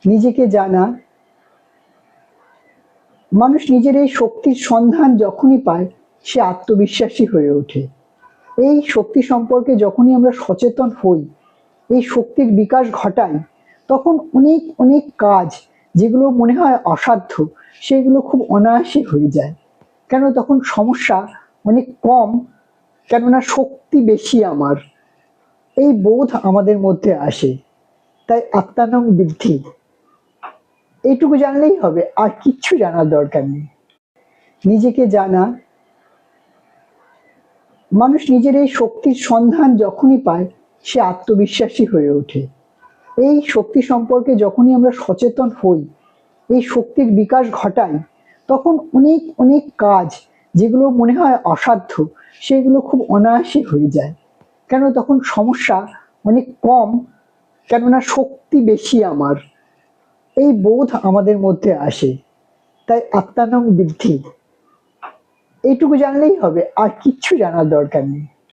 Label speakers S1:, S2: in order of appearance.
S1: নিজেকে জানা। মানুষ নিজের এই শক্তির সন্ধান যখনই পায় সে আত্মবিশ্বাসী হয়ে ওঠে। এই শক্তি সম্পর্কে যখনই আমরা সচেতন হই, এই শক্তির বিকাশ ঘটাই, তখন অনেক অনেক কাজ যেগুলো মনে হয় অসাধ্য সেগুলো খুব অনায়াসে হয়ে যায়। কেন তখন সমস্যা অনেক কম, কেননা শক্তি বেশি আমার, এই বোধ আমাদের মধ্যে আসে। তাই আত্মানং বৃদ্ধি এইটুকু জানলেই হবে, আর কিচ্ছু জানার দরকার নেই। নিজেকে জানা। মানুষ নিজের এই শক্তির সন্ধান যখনই পায় সে আত্মবিশ্বাসী হয়ে ওঠে। এই শক্তি সম্পর্কে যখনই আমরা সচেতন হই, এই শক্তির বিকাশ ঘটাই, তখন অনেক অনেক কাজ যেগুলো মনে হয় অসাধ্য সেগুলো খুব অনায়াসে হয়ে যায়। কেন তখন সমস্যা অনেক কম, কেননা শক্তি বেশি আমার, এই বোধ আমাদের মধ্যে আসে। তাই আত্মানং বৃদ্ধি এইটুকু জানলেই হবে, আর কিচ্ছু জানার দরকার নেই।